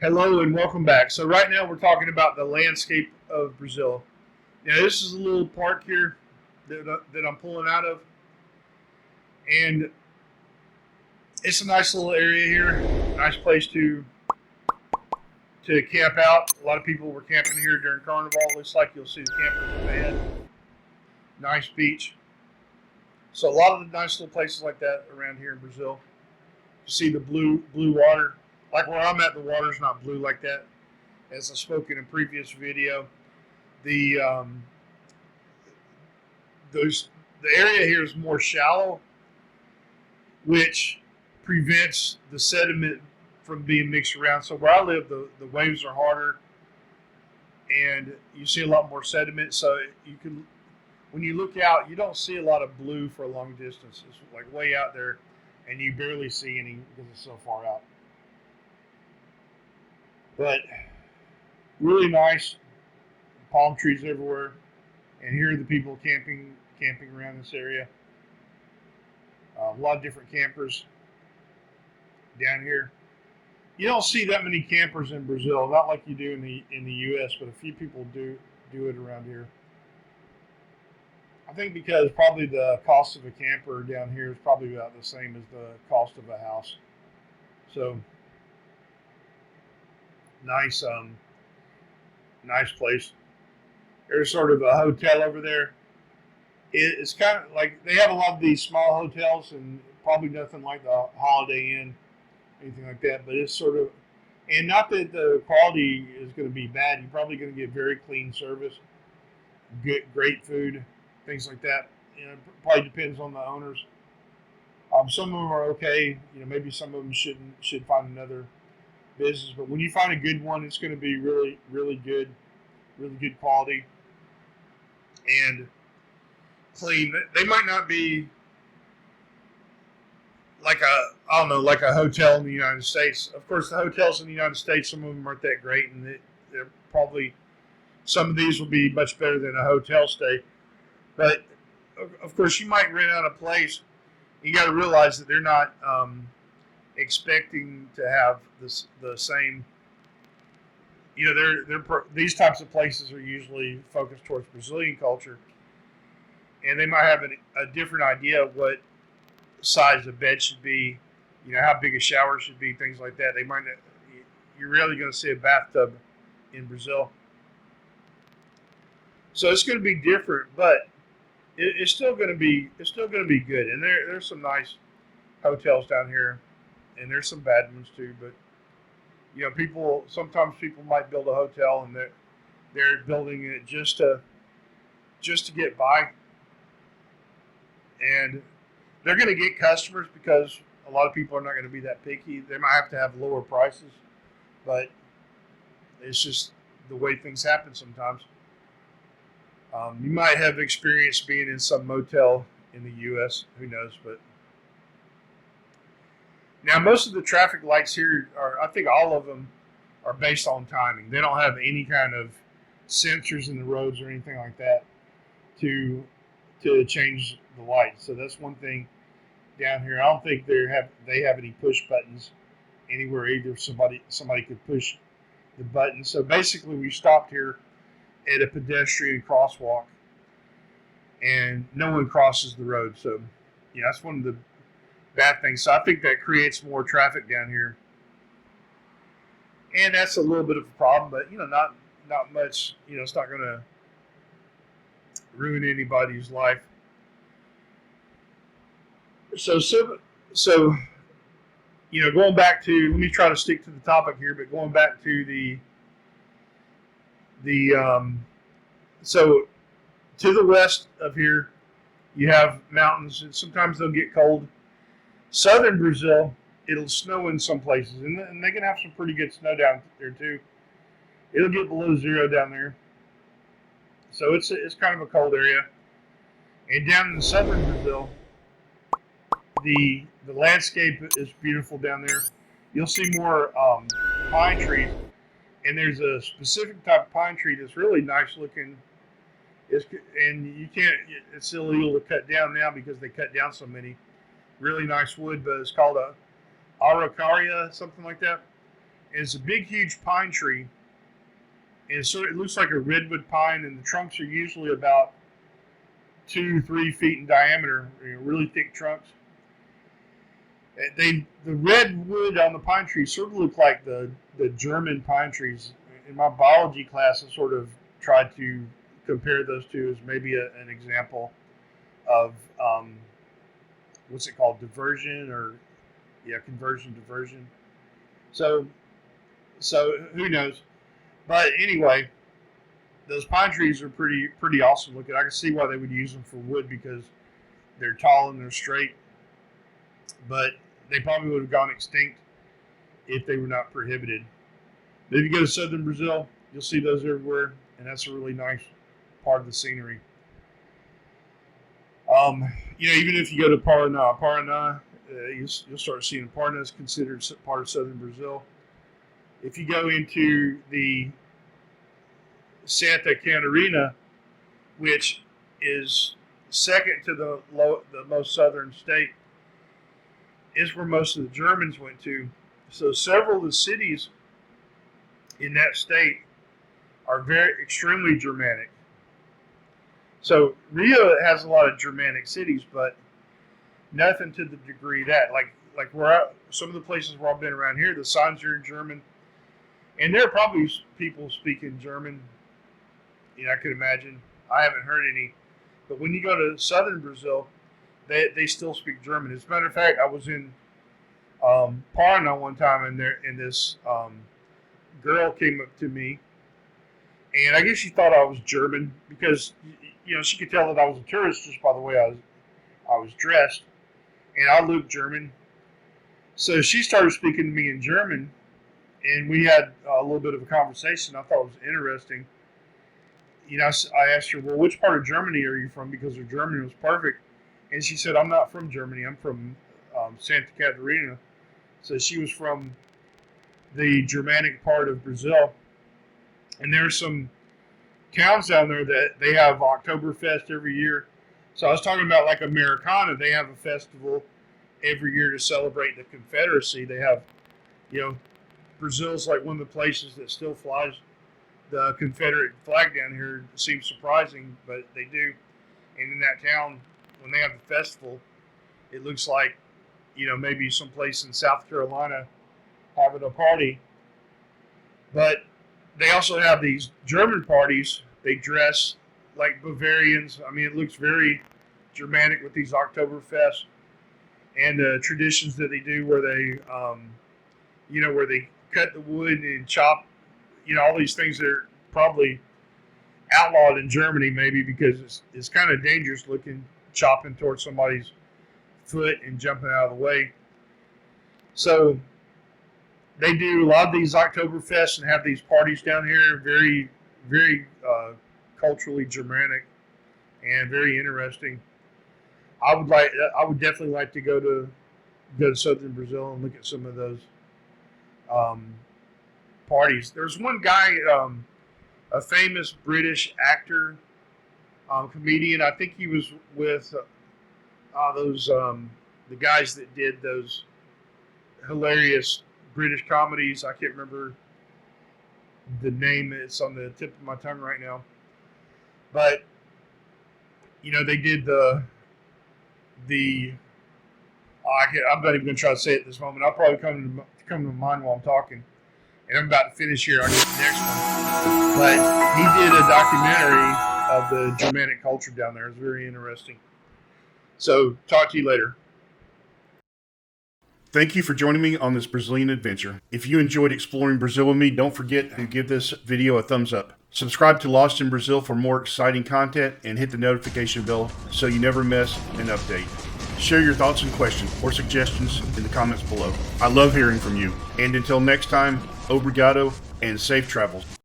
Hello and welcome back. So right now we're talking about the landscape of Brazil. Now this is a little park here that I'm pulling out of, and it's a nice little area here. Nice place to camp out. A lot of people were camping here during Carnaval. Looks like you'll see the campers ahead. Nice beach. So a lot of the nice little places like that around here in Brazil. You see the blue water. Like where I'm at, the water's not blue like that. As I spoke in a previous video, the those the area here is more shallow, which prevents the sediment from being mixed around. So where I live, the waves are harder, and you see a lot more sediment. So you can, when you look out, you don't see a lot of blue for a long distance. It's like way out there, and you barely see any because it's so far out. But really nice, palm trees everywhere, and here are the people camping around this area. A lot of different campers down here. You don't see that many campers in Brazil, not like you do in the U.S., but a few people do it around here. I think because probably the cost of a camper down here is probably about the same as the cost of a house. So nice, nice place. There's sort of a hotel over there. It's kind of like they have a lot of these small hotels, and probably nothing like the Holiday Inn, anything like that. But it's sort of, and not that the quality is going to be bad. You're probably going to get very clean service, great food, things like that. It probably depends on the owners. Some of them are okay. Maybe some of them should find another business. But when you find a good one, it's going to be really good quality and clean. They might not be like like a hotel in the United States. Of course, the hotels in the United States, some of them aren't that great, and they're probably, some of these will be much better than a hotel stay. But of course, you might rent out a place. You got to realize that they're not expecting to have the same. These types of places are usually focused towards Brazilian culture, and they might have a different idea of what size the bed should be, how big a shower should be, things like that. They might not, you're rarely going to see a bathtub in Brazil, so it's going to be different, but it's still going to be good. And there's some nice hotels down here, and there's some bad ones too. But sometimes people might build a hotel, and they're building it just to get by, and they're going to get customers because a lot of people are not going to be that picky. They might have to have lower prices, but it's just the way things happen sometimes. You might have experience being in some motel in the U.S. Who knows? But now most of the traffic lights here I think all of them are based on timing. They don't have any kind of sensors in the roads or anything like that to change the lights. So that's one thing down here. I don't think they have any push buttons anywhere either. Somebody could push the button. So basically, we stopped here at a pedestrian crosswalk, and no one crosses the road. So that's one of the bad things. So I think that creates more traffic down here, and that's a little bit of a problem. But not much. It's not going to ruin anybody's life. So going back to, let me try to stick to the topic here, but going back to so to the west of here, you have mountains, and sometimes they'll get cold. Southern Brazil, it'll snow in some places, and they can have some pretty good snow down there too. It'll get below zero down there, so it's kind of a cold area. And down in southern Brazil, the landscape is beautiful down there. You'll see more pine trees, and there's a specific type of pine tree that's really nice looking. And you can't. It's illegal to cut down now because they cut down so many. Really nice wood, but it's called a araucaria, something like that. And it's a big, huge pine tree. And so it looks like a redwood pine, and the trunks are usually about 2-3 feet in diameter, really thick trunks. The redwood on the pine tree sort of look like the German pine trees. In my biology class, I sort of tried to compare those two as maybe an example of what's it called, diversion, or conversion, diversion. So who knows? But anyway, those pine trees are pretty awesome looking. I can see why they would use them for wood, because they're tall and they're straight. But they probably would have gone extinct if they were not prohibited. But if you go to southern Brazil, you'll see those everywhere, and that's a really nice part of the scenery. Even if you go to Paraná, you'll start seeing Paraná is considered part of southern Brazil. If you go into the Santa Catarina, which is second to the most southern state, is where most of the Germans went to. So several of the cities in that state are extremely Germanic. So Rio has a lot of Germanic cities, but nothing to the degree that like some of the places where I've been around here, the signs are in German, and there are probably people speaking German. I could imagine. I haven't heard any, but when you go to southern Brazil, they still speak German. As a matter of fact, I was in Paraná one time, and this girl came up to me, and I guess she thought I was German, because she could tell that I was a tourist just by the way I was dressed, and I looked German. So she started speaking to me in German, and we had a little bit of a conversation. I thought it was interesting. I asked her, well, which part of Germany are you from? Because her German was perfect. And she said, I'm not from Germany. I'm from Santa Catarina. So she was from the Germanic part of Brazil. And there's some towns down there that they have Oktoberfest every year. So I was talking about like Americana. They have a festival every year to celebrate the Confederacy. They have, Brazil's like one of the places that still flies the Confederate flag down here. It seems surprising, but they do. And in that town, when they have the festival, it looks like, maybe someplace in South Carolina having a party. But they also have these German parties. They dress like Bavarians. I mean, it looks very Germanic with these Oktoberfest and the traditions that they do, where they, where they cut the wood and chop, all these things that are probably outlawed in Germany, maybe because it's kind of dangerous looking, chopping towards somebody's foot and jumping out of the way. So they do a lot of these Oktoberfests and have these parties down here, very, very culturally Germanic and very interesting. I would definitely like to go to southern Brazil and look at some of those parties. There's one guy, a famous British actor, comedian. I think he was with those the guys that did those hilarious British comedies. I can't remember the name. It's on the tip of my tongue right now. But they did I'm not even going to try to say it at this moment. I'll probably come to mind while I'm talking. And I'm about to finish here. I'll get the next one. But he did a documentary of the Germanic culture down there. It's very interesting. So, talk to you later. Thank you for joining me on this Brazilian adventure. If you enjoyed exploring Brazil with me, don't forget to give this video a thumbs up. Subscribe to Lost in Brazil for more exciting content, and hit the notification bell so you never miss an update. Share your thoughts and questions or suggestions in the comments below. I love hearing from you. And until next time, obrigado and safe travels.